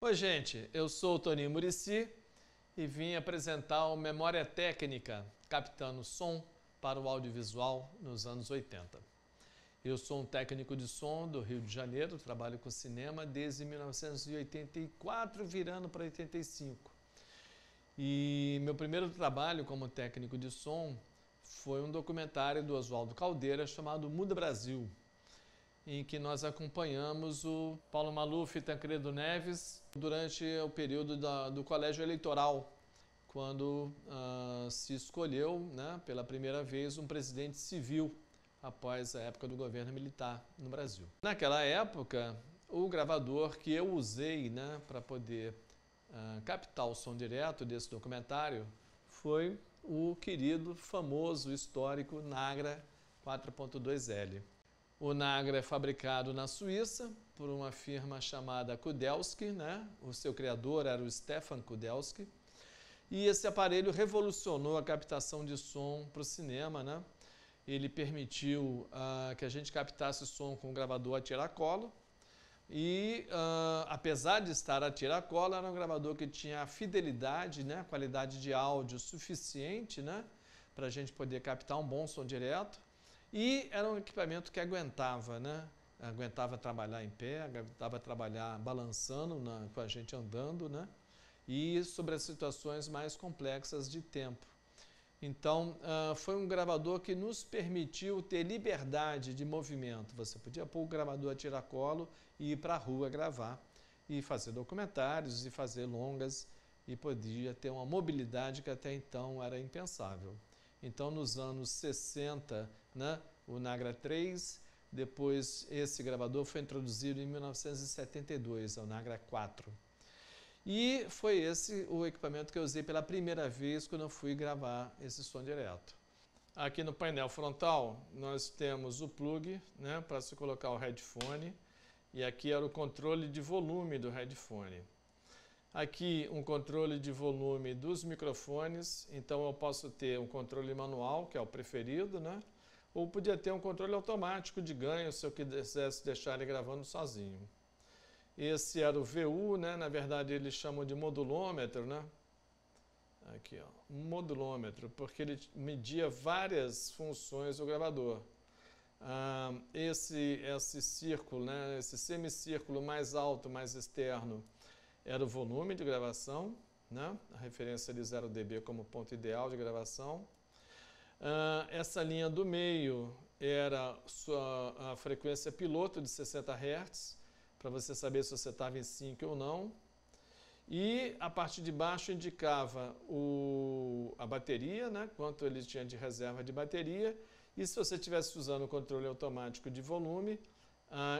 Oi, gente, eu sou o Toninho Muricy e vim apresentar o Memória Técnica, captando som para o audiovisual nos anos 80. Eu sou um técnico de som do Rio de Janeiro, trabalho com cinema desde 1984, virando para 85. E meu primeiro trabalho como técnico de som foi um documentário do Oswaldo Caldeira chamado Muda Brasil, em que nós acompanhamos o Paulo Maluf e Tancredo Neves durante o período do colégio eleitoral, quando se escolheu, pela primeira vez, um presidente civil após a época do governo militar no Brasil. Naquela época, o gravador que eu usei para poder captar o som direto desse documentário foi o querido, famoso, histórico Nagra 4.2L. O Nagra é fabricado na Suíça por uma firma chamada Kudelski, O seu criador era o Stefan Kudelski. E esse aparelho revolucionou a captação de som para o cinema, Ele permitiu que a gente captasse som com o gravador a tiracolo. E, apesar de estar a tiracolo, era um gravador que tinha a fidelidade, qualidade de áudio suficiente, para a gente poder captar um bom som direto. E era um equipamento que aguentava, Aguentava trabalhar em pé, aguentava trabalhar balançando com a gente andando, E sobre as situações mais complexas de tempo. Então, foi um gravador que nos permitiu ter liberdade de movimento. Você podia pôr o gravador a tiracolo e ir para a rua gravar, e fazer documentários, e fazer longas, e podia ter uma mobilidade que até então era impensável. Então, nos anos 60, o Nagra 3, depois esse gravador foi introduzido em 1972, o Nagra 4. E foi esse o equipamento que eu usei pela primeira vez quando eu fui gravar esse som direto. Aqui no painel frontal nós temos o plug, para se colocar o headphone, e aqui era o controle de volume do headphone. Aqui um controle de volume dos microfones, então eu posso ter um controle manual, que é o preferido, ou podia ter um controle automático de ganho, se eu quisesse deixar ele gravando sozinho. Esse era o VU, na verdade eles chamam de modulômetro, Aqui, ó, modulômetro, porque ele media várias funções do gravador. Esse círculo, esse semicírculo mais alto, mais externo, era o volume de gravação, a referência de 0 dB como ponto ideal de gravação. Essa linha do meio era a frequência piloto de 60 Hz, para você saber se você estava em sync ou não. E a parte de baixo indicava a bateria, quanto ele tinha de reserva de bateria. E se você estivesse usando o controle automático de volume,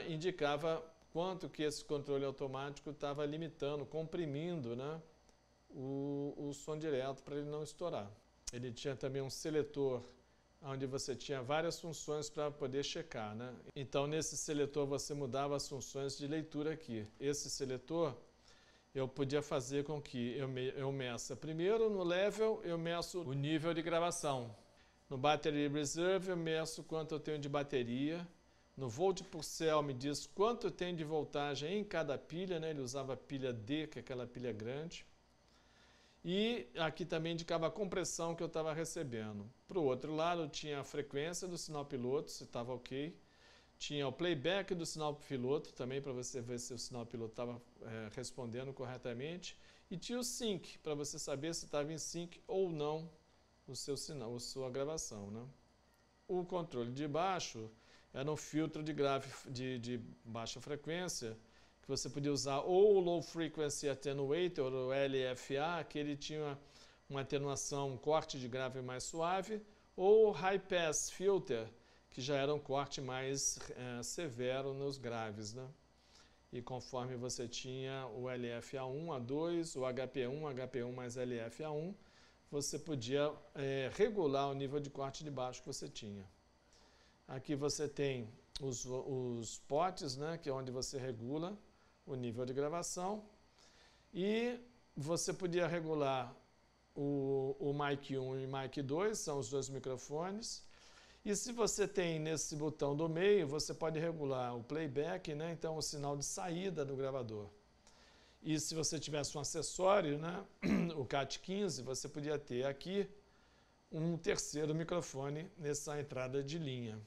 indicava quanto que esse controle automático estava limitando, comprimindo, o som direto para ele não estourar. Ele tinha também um seletor, onde você tinha várias funções para poder checar, Então, nesse seletor, você mudava as funções de leitura aqui. Esse seletor, eu podia fazer com que eu meça. Primeiro, no level, eu meço o nível de gravação. No battery reserve, eu meço quanto eu tenho de bateria. No volt por cell, me diz quanto tem de voltagem em cada pilha, Ele usava a pilha D, que é aquela pilha grande. E aqui também indicava a compressão que eu estava recebendo. Para o outro lado, tinha a frequência do sinal piloto, se estava ok. Tinha o playback do sinal piloto, também para você ver se o sinal piloto estava respondendo corretamente. E tinha o sync, para você saber se estava em sync ou não o seu sinal, a sua gravação. O controle de baixo era um filtro de baixa frequência, que você podia usar ou o Low Frequency Attenuator, ou LFA, que ele tinha uma atenuação, um corte de grave mais suave, ou o High Pass Filter, que já era um corte mais severo nos graves. E conforme você tinha o LFA1, A2, o HP1 mais LFA1, você podia regular o nível de corte de baixo que você tinha. Aqui você tem os potes, que é onde você regula o nível de gravação. E você podia regular o mic 1 e o mic 2, são os dois microfones. E se você tem nesse botão do meio, você pode regular o playback, então o sinal de saída do gravador. E se você tivesse um acessório, né, o CAT15, você podia ter aqui um terceiro microfone nessa entrada de linha.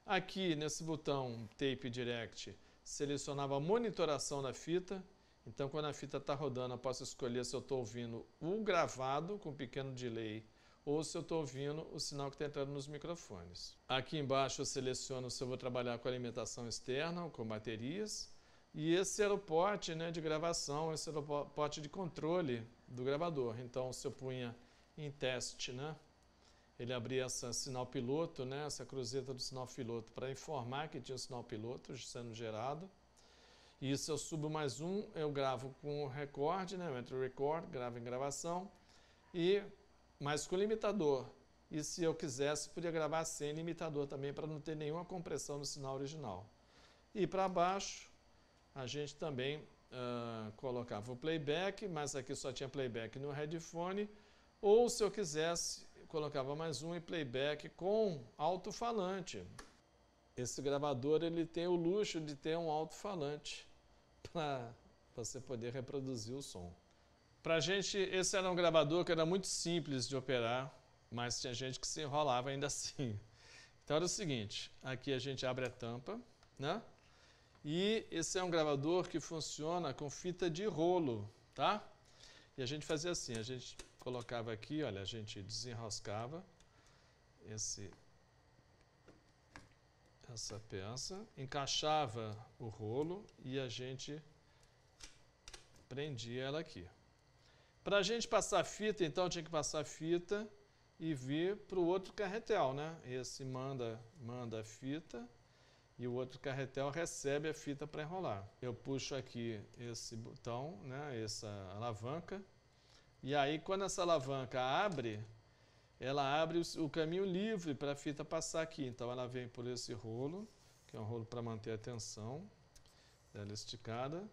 Aqui nesse botão Tape Direct, selecionava a monitoração da fita. Então, quando a fita está rodando, eu posso escolher se eu estou ouvindo o gravado com pequeno delay ou se eu estou ouvindo o sinal que está entrando nos microfones. Aqui embaixo eu seleciono se eu vou trabalhar com alimentação externa ou com baterias. E esse era o pote, né, de gravação, esse era o pote de controle do gravador. Então, se eu punha em teste, né, ele abria essa sinal piloto, né, essa cruzeta do sinal piloto, para informar que tinha um sinal piloto sendo gerado. E se eu subo mais um, eu gravo com o record, né, eu entro record, gravo em gravação, mas com limitador. E se eu quisesse, podia gravar sem limitador também, para não ter nenhuma compressão no sinal original. E para baixo, a gente também colocava o playback, mas aqui só tinha playback no headphone, ou se eu quisesse, colocava mais um e playback com alto-falante. Esse gravador ele tem o luxo de ter um alto-falante para você poder reproduzir o som. Pra gente, esse era um gravador que era muito simples de operar, mas tinha gente que se enrolava ainda assim. Então era o seguinte, aqui a gente abre a tampa, né? E esse é um gravador que funciona com fita de rolo, tá? E a gente fazia assim, a gente colocava aqui, olha, a gente desenroscava essa peça, encaixava o rolo e a gente prendia ela aqui. Para a gente passar a fita, então, tinha que passar a fita e vir para o outro carretel, né? Esse manda a fita e o outro carretel recebe a fita para enrolar. Eu puxo aqui esse botão, né? Essa alavanca, e aí quando essa alavanca abre, ela abre o caminho livre para a fita passar aqui. Então ela vem por esse rolo, que é um rolo para manter a tensão dela esticada,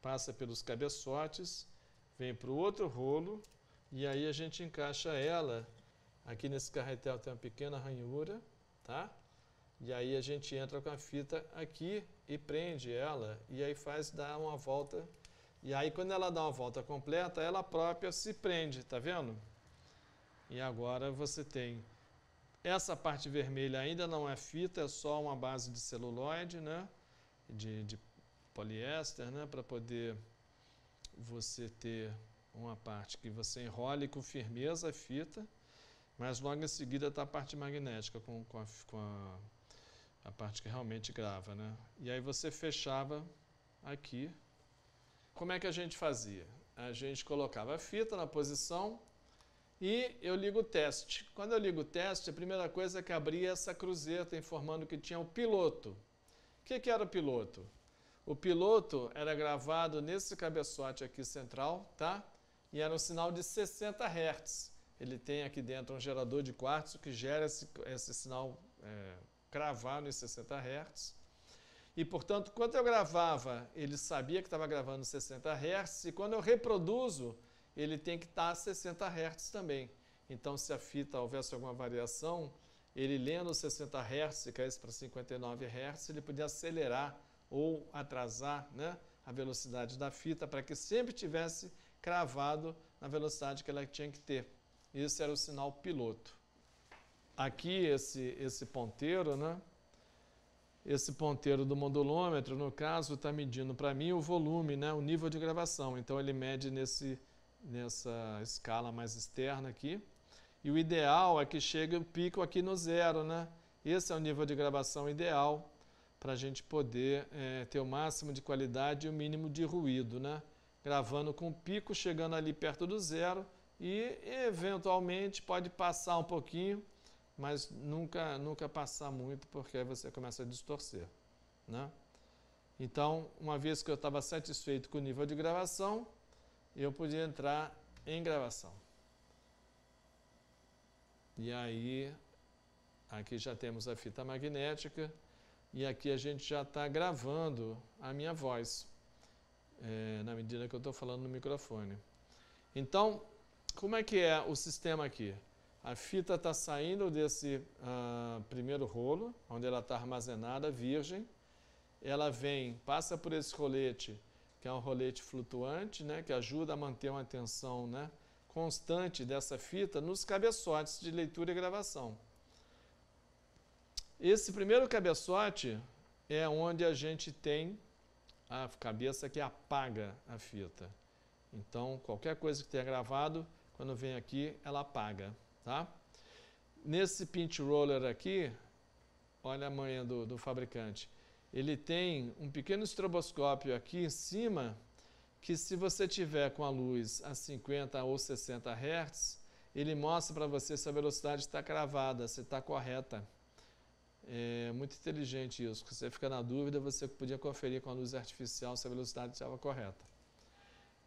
passa pelos cabeçotes, vem para o outro rolo, e aí a gente encaixa ela. Aqui nesse carretel tem uma pequena ranhura, tá? E aí a gente entra com a fita aqui e prende ela, e aí dá uma volta. E aí quando ela dá uma volta completa, ela própria se prende, tá vendo? E agora você tem essa parte vermelha, ainda não é fita, é só uma base de celuloide, né? De poliéster, né? Para poder você ter uma parte que você enrole com firmeza a fita, mas logo em seguida está a parte magnética com a parte que realmente grava, né? E aí você fechava aqui. Como é que a gente fazia? A gente colocava a fita na posição e eu ligo o teste. Quando eu ligo o teste, a primeira coisa é que abria essa cruzeta informando que tinha o piloto. O que era o piloto? O piloto era gravado nesse cabeçote aqui central, tá? E era um sinal de 60 Hz. Ele tem aqui dentro um gerador de quartzo que gera esse sinal cravado em 60 Hz. E, portanto, quando eu gravava, ele sabia que estava gravando 60 Hz, e quando eu reproduzo, ele tem que estar a 60 Hz também. Então, se a fita houvesse alguma variação, ele lendo 60 Hz e caísse para 59 Hz, ele podia acelerar ou atrasar, né, a velocidade da fita para que sempre tivesse cravado na velocidade que ela tinha que ter. Esse era o sinal piloto. Aqui esse ponteiro, né? Esse ponteiro do modulômetro, no caso, está medindo para mim o volume, né, o nível de gravação. Então ele mede nessa escala mais externa aqui. E o ideal é que chegue o pico aqui no zero, né? Esse é o nível de gravação ideal para a gente poder ter o máximo de qualidade e o mínimo de ruído, né? Gravando com o pico chegando ali perto do zero e eventualmente pode passar um pouquinho, mas nunca passar muito, porque aí você começa a distorcer, né? Então, uma vez que eu estava satisfeito com o nível de gravação, eu podia entrar em gravação. E aí, aqui já temos a fita magnética, e aqui a gente já está gravando a minha voz, na medida que eu estou falando no microfone. Então, como é que é o sistema aqui? A fita está saindo desse primeiro rolo, onde ela está armazenada, virgem. Ela passa por esse rolete, que é um rolete flutuante, né, que ajuda a manter uma tensão, né, constante dessa fita nos cabeçotes de leitura e gravação. Esse primeiro cabeçote é onde a gente tem a cabeça que apaga a fita. Então, qualquer coisa que tenha gravado, quando vem aqui, ela apaga, tá? Nesse pinch roller aqui, olha a manha do fabricante. Ele tem um pequeno estroboscópio aqui em cima, que se você tiver com a luz a 50 ou 60 Hz, ele mostra para você se a velocidade está cravada, se está correta. É muito inteligente isso. Se você fica na dúvida, você podia conferir com a luz artificial se a velocidade estava correta.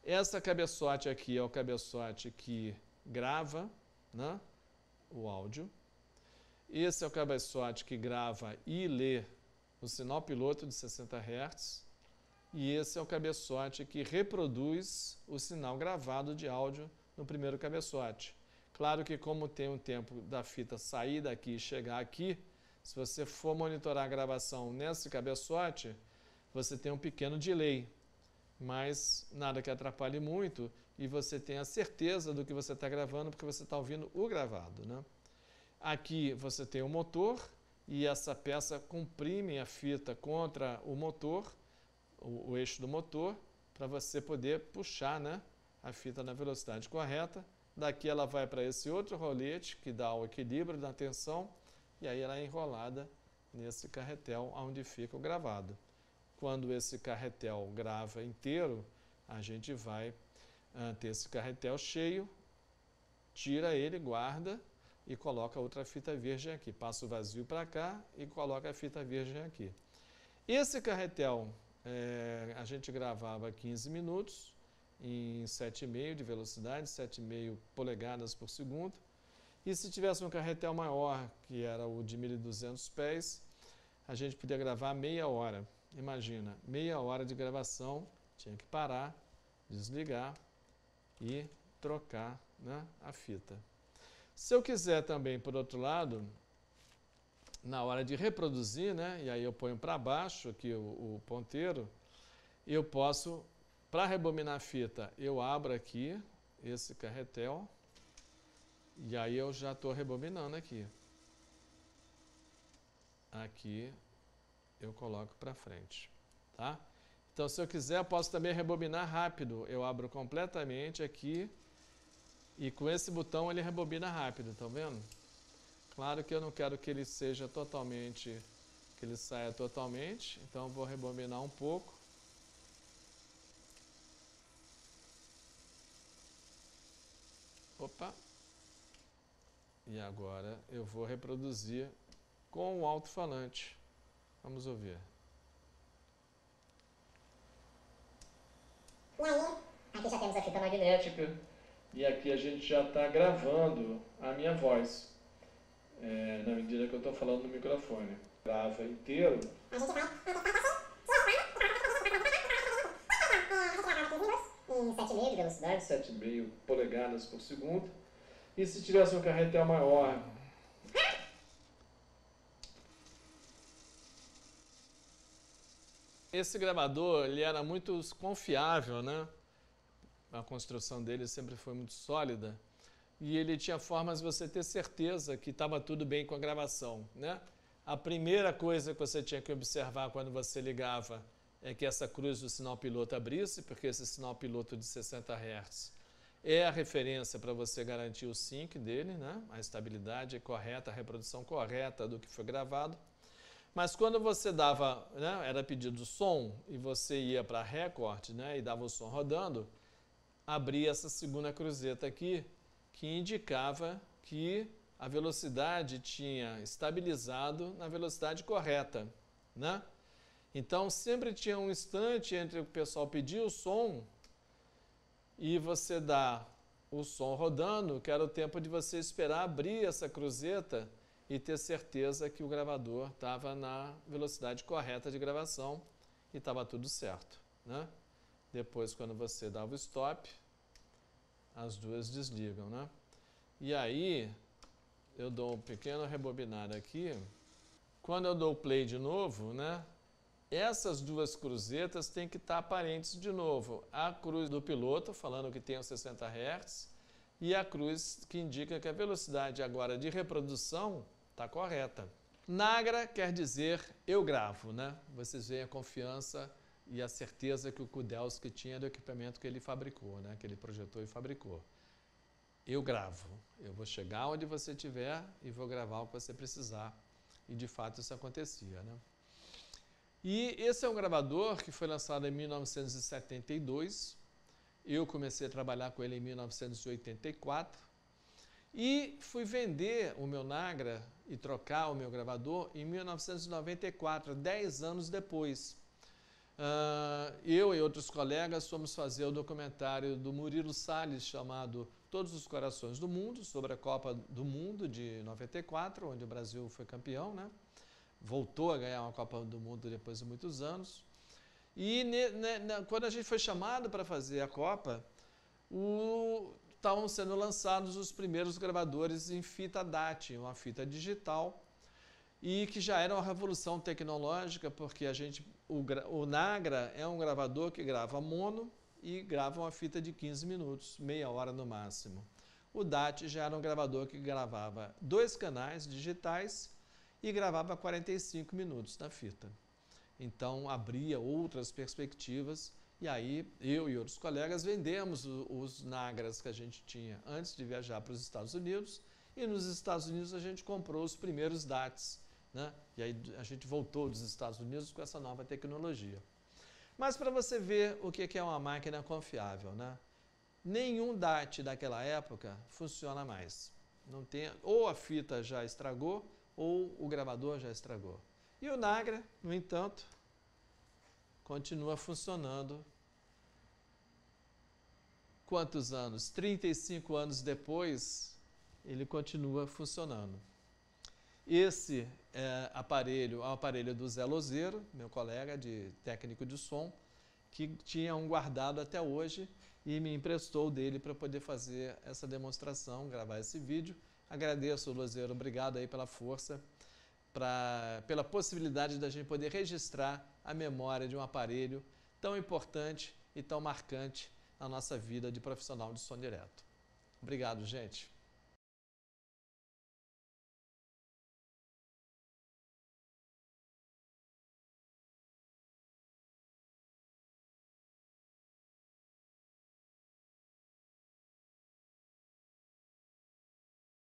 Essa cabeçote aqui é o cabeçote que grava, né, o áudio. Esse é o cabeçote que grava e lê o sinal piloto de 60 Hz. E esse é o cabeçote que reproduz o sinal gravado de áudio no primeiro cabeçote. Claro que como tem um tempo da fita sair daqui e chegar aqui, se você for monitorar a gravação nesse cabeçote, você tem um pequeno delay, mas nada que atrapalhe muito e você tem a certeza do que você está gravando porque você está ouvindo o gravado, né? Aqui você tem o motor e essa peça comprime a fita contra o motor, o eixo do motor, para você poder puxar, né, a fita na velocidade correta. Daqui ela vai para esse outro rolete que dá o equilíbrio da tensão e aí ela é enrolada nesse carretel onde fica o gravado. Quando esse carretel grava inteiro, a gente vai ter esse carretel cheio, tira ele, guarda e coloca outra fita virgem aqui. Passa o vazio para cá e coloca a fita virgem aqui. Esse carretel a gente gravava 15 minutos em 7,5 de velocidade, 7,5 polegadas por segundo. E se tivesse um carretel maior, que era o de 1.200 pés, a gente podia gravar meia hora. Imagina, meia hora de gravação, tinha que parar, desligar e trocar, né, a fita. Se eu quiser também, por outro lado, na hora de reproduzir, né, e aí eu ponho para baixo aqui o ponteiro, eu posso, para rebobinar a fita, eu abro aqui esse carretel, e aí eu já estou rebobinando aqui. Aqui eu coloco para frente, tá? Então, se eu quiser, eu posso também rebobinar rápido. Eu abro completamente aqui e com esse botão ele rebobina rápido, estão vendo? Claro que eu não quero que ele seja totalmente, que ele saia totalmente, então eu vou rebobinar um pouco. Opa! E agora eu vou reproduzir com o alto-falante. Vamos ouvir. E aí, aqui já temos a fita magnética. E aqui a gente já está gravando a minha voz, na medida que eu estou falando no microfone. Grava inteiro. A gente vai em 7,5 de velocidade. 7,5 polegadas por segundo. E se tivesse um carretel maior, esse gravador ele era muito confiável, né? A construção dele sempre foi muito sólida e ele tinha formas de você ter certeza que estava tudo bem com a gravação, né? A primeira coisa que você tinha que observar quando você ligava é que essa cruz do sinal piloto abrisse, porque esse sinal piloto de 60 Hz é a referência para você garantir o sync dele, né? A estabilidade correta, a reprodução correta do que foi gravado. Mas quando você dava, né, era pedido som e você ia para record, né, e dava o som rodando, abria essa segunda cruzeta aqui, que indicava que a velocidade tinha estabilizado na velocidade correta, né? Então sempre tinha um instante entre o pessoal pedir o som e você dá o som rodando, que era o tempo de você esperar abrir essa cruzeta e ter certeza que o gravador estava na velocidade correta de gravação e estava tudo certo, né? Depois, quando você dava o stop, as duas desligam, né? E aí, eu dou um pequeno rebobinar aqui. Quando eu dou o play de novo, né? essas duas cruzetas têm que estar aparentes de novo. A cruz do piloto, falando que tem os 60 Hz, e a cruz que indica que a velocidade agora de reprodução está correta. Nagra quer dizer eu gravo, né? Vocês veem a confiança e a certeza que o Kudelski tinha do equipamento que ele fabricou, né? Que ele projetou e fabricou. Eu gravo. Eu vou chegar onde você estiver e vou gravar o que você precisar. E de fato isso acontecia, né? E esse é um gravador que foi lançado em 1972. Eu comecei a trabalhar com ele em 1984. E fui vender o meu Nagra e trocar o meu gravador em 1994, 10 anos depois. Eu e outros colegas fomos fazer o documentário do Murilo Salles chamado Todos os Corações do Mundo, sobre a Copa do Mundo de 94, onde o Brasil foi campeão, né? Voltou a ganhar uma Copa do Mundo depois de muitos anos. E quando a gente foi chamado para fazer a Copa, estavam sendo lançados os primeiros gravadores em fita DAT, uma fita digital, e que já era uma revolução tecnológica, porque o Nagra é um gravador que grava mono e grava uma fita de 15 minutos, meia hora no máximo. O DAT já era um gravador que gravava 2 canais digitais e gravava 45 minutos na fita. Então abria outras perspectivas. E aí, eu e outros colegas vendemos os Nagras que a gente tinha antes de viajar para os Estados Unidos. E nos Estados Unidos a gente comprou os primeiros DATs, né? E aí a gente voltou dos Estados Unidos com essa nova tecnologia. Mas para você ver o que é uma máquina confiável, né? Nenhum DAT daquela época funciona mais. Não tem, ou a fita já estragou, ou o gravador já estragou. E o Nagra, no entanto, continua funcionando. Quantos anos? 35 anos depois, ele continua funcionando. Esse aparelho é o aparelho do Zé Lozeiro, meu colega de técnico de som, que tinha um guardado até hoje e me emprestou dele para poder fazer essa demonstração, gravar esse vídeo. Agradeço, Lozeiro, obrigado aí pela força, pela possibilidade da gente poder registrar a memória de um aparelho tão importante e tão marcante na nossa vida de profissional de som direto. Obrigado, gente.